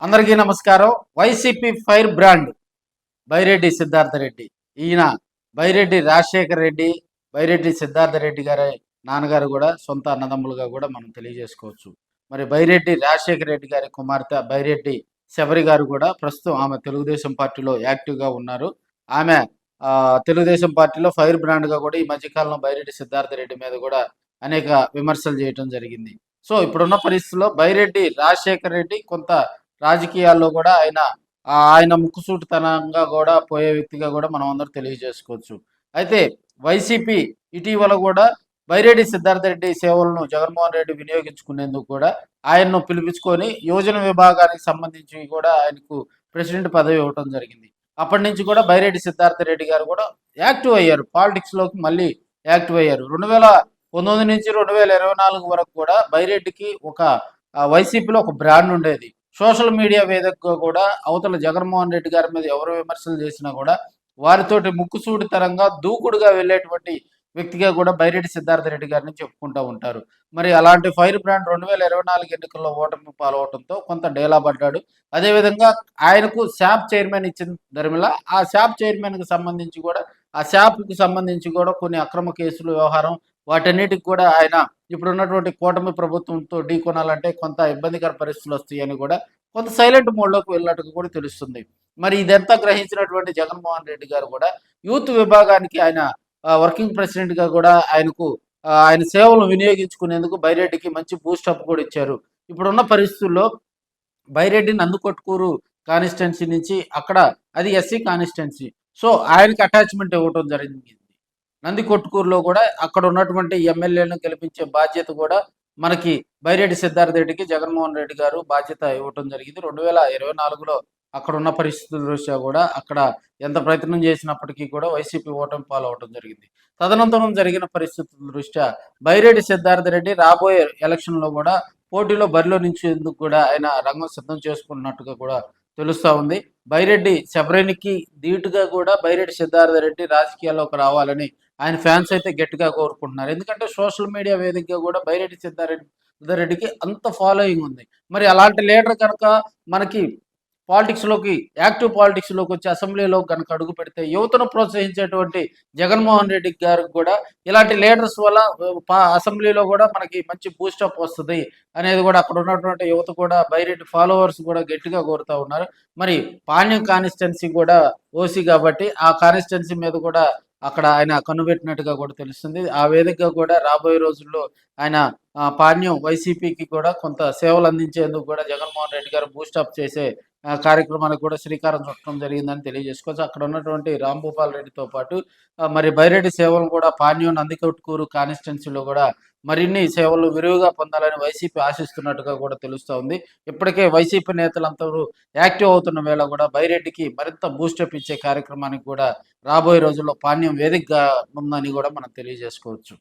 అందరికీ నమస్కారం. YCP fire brand Byreddy Siddhartha Reddy. ఈయన బైరెడ్డి రాజశేఖర్ రెడ్డి, బైరెడ్డి సిద్ధార్థ రెడ్డి గారి నాన్నగారు కూడా సొంత అన్నదమ్ములుగా కూడా మనం తెలియజేసుకోవచ్చు. మరి బైరెడ్డి రాజశేఖర రెడ్డి గారి కుమార్తె బైరెడ్డి శబరి గారు కూడా ప్రస్తుతం ఆమె తెలుగుదేశం పార్టీలో యాక్టివ్గా ఉన్నారు. ఆమె తెలుగుదేశం పార్టీలో ఫైర్ బ్రాండ్గా కూడా ఈ మధ్యకాలంలో బైరెడ్డి సిద్ధార్థ రెడ్డి మీద కూడా అనేక విమర్శలు చేయటం జరిగింది. సో ఇప్పుడున్న పరిస్థితుల్లో బైరెడ్డి రాజశేఖర రెడ్డి కొంత రాజకీయాల్లో కూడా ఆయన ముక్కుసూటితనంగా కూడా పోయే వ్యక్తిగా కూడా మనం అందరూ తెలియజేసుకోవచ్చు. అయితే వైసీపీ ఇటీవల కూడా బైరెడ్డి సిద్ధార్థ రెడ్డి సేవలను జగన్మోహన్ రెడ్డి వినియోగించుకునేందుకు కూడా ఆయన్ను పిలిపించుకొని యువజన విభాగానికి సంబంధించి కూడా ఆయనకు ప్రెసిడెంట్ పదవి ఇవ్వటం జరిగింది. అప్పటి నుంచి కూడా బైరెడ్డి సిద్ధార్థ రెడ్డి గారు కూడా యాక్టివ్ అయ్యారు, పాలిటిక్స్లోకి మళ్ళీ యాక్టివ్ అయ్యారు. 2019 నుంచి 2024 వరకు కూడా బైరెడ్డికి ఒక వైసీపీలో ఒక బ్రాండ్ ఉండేది. సోషల్ మీడియా వేదికగా కూడా అవతల జగన్మోహన్ రెడ్డి గారి మీద ఎవరు విమర్శలు చేసినా కూడా వారితోటి ముక్కుసూడితరంగా దూకుడుగా వెళ్ళేటువంటి వ్యక్తిగా కూడా బైరెడ్డి సిద్ధార్థ రెడ్డి గారిని చెప్పుకుంటూ ఉంటారు. మరి అలాంటి ఫైర్ బ్రాండ్ 2024 ఎన్నికల్లో ఓటమి పాల్గొవడంతో కొంత డేలా పడ్డాడు. అదేవిధంగా ఆయనకు శాప్ చైర్మన్ ఇచ్చిన ధర్మిల ఆ శాప్ చైర్మన్కి సంబంధించి కూడా ఆ శాప్కి సంబంధించి కూడా కొన్ని అక్రమ కేసులు వ్యవహారం వాటన్నిటికి కూడా ఆయన ఇప్పుడున్నటువంటి కూటమి ప్రభుత్వంతో ఢీకొనాలంటే కొంత ఇబ్బందికర పరిస్థితులు వస్తాయని కూడా కొంత సైలెంట్ మోడ్లోకి వెళ్ళినట్టుగా కూడా తెలుస్తుంది. మరి ఇదంతా గ్రహించినటువంటి జగన్మోహన్ రెడ్డి గారు కూడా యూత్ విభాగానికి ఆయన వర్కింగ్ ప్రెసిడెంట్గా కూడా ఆయన సేవలు వినియోగించుకునేందుకు బైరెడ్డికి మంచి బూస్టప్ కూడా ఇచ్చారు. ఇప్పుడున్న పరిస్థితుల్లో బైరెడ్డి నందుకొట్కూరు కాన్స్టిట్యున్సీ నుంచి అక్కడ అది ఎస్సీ కాన్స్టిట్యున్సీ. సో ఆయనకి అటాచ్మెంట్ ఇవ్వటం జరిగింది. నందికొట్కూరులో కూడా అక్కడ ఉన్నటువంటి ఎమ్మెల్యేలను గెలిపించే బాధ్యత కూడా మనకి బైరెడ్డి సిద్ధార్థ రెడ్డికి జగన్మోహన్ రెడ్డి గారు బాధ్యత ఇవ్వటం జరిగింది. 2024లో అక్కడ ఉన్న పరిస్థితుల దృష్ట్యా కూడా అక్కడ ఎంత ప్రయత్నం చేసినప్పటికీ కూడా వైసీపీ ఓటమి పాలవటం జరిగింది. తదనంతరం జరిగిన పరిస్థితుల దృష్ట్యా బైరెడ్డి సిద్ధార్థ రెడ్డి రాబోయే ఎలక్షన్లో కూడా పోటీలో బరిలో నిలిచేందుకు కూడా ఆయన రంగం సిద్ధం చేసుకున్నట్టుగా కూడా తెలుస్తూ ఉంది. బైరెడ్డి శబరేనికి ధీటుగా కూడా బైరెడ్డి సిద్ధార్థ రెడ్డి రాజకీయాల్లోకి రావాలని ఆయన ఫ్యాన్స్ అయితే గట్టిగా కోరుకుంటున్నారు. ఎందుకంటే సోషల్ మీడియా వేదికగా కూడా బైరెడ్డి సిద్ధారెడ్డికి అంత ఫాలోయింగ్ ఉంది. మరి అలాంటి లీడర్ కనుక మనకి యాక్టివ్ పాలిటిక్స్లోకి వచ్చి అసెంబ్లీలో కనుక అడుగు పెడితే యువతను ప్రోత్సహించేటువంటి జగన్మోహన్ రెడ్డి గారికి కూడా ఇలాంటి లీడర్స్ వల్ల అసెంబ్లీలో కూడా మనకి మంచి బూస్టప్ వస్తుంది అనేది కూడా అక్కడ ఉన్నటువంటి యువత కూడా బైరెడ్డి ఫాలోవర్స్ కూడా గట్టిగా కోరుతూ ఉన్నారు. మరి పాణ్యం కాన్స్టిట్యున్సీ కూడా ఓసీ కాబట్టి ఆ కాన్స్టిట్యున్సీ మీద కూడా అక్కడ ఆయన కన్నుబెట్టినట్టుగా కూడా తెలుస్తుంది. ఆ వేదికగా కూడా రాబోయే రోజుల్లో ఆయన పాణ్యం వైసీపీకి కూడా కొంత సేవలు అందించేందుకు కూడా జగన్మోహన్ రెడ్డి గారు బూస్టప్ చేసే కార్యక్రమానికి కూడా శ్రీకారం చుట్టడం జరిగిందని తెలియజేసుకోవచ్చు. అక్కడ ఉన్నటువంటి రాంభూపాల్ రెడ్డితో పాటు మరి బైరెడ్డి సేవలు కూడా పాణ్యం నందికొట్కూరు కాన్స్టిట్యున్సీలో కూడా మరిన్ని సేవలు విరివిగా పొందాలని వైసీపీ ఆశిస్తున్నట్టుగా కూడా తెలుస్తూ ఉంది. ఇప్పటికే వైసీపీ నేతలందరూ యాక్టివ్ అవుతున్న వేళ కూడా బైరెడ్డికి మరింత బూస్టప్ ఇచ్చే కార్యక్రమానికి కూడా రాబోయే రోజుల్లో పాణ్యం వేదికగా ఉందని కూడా మనం తెలియజేసుకోవచ్చు.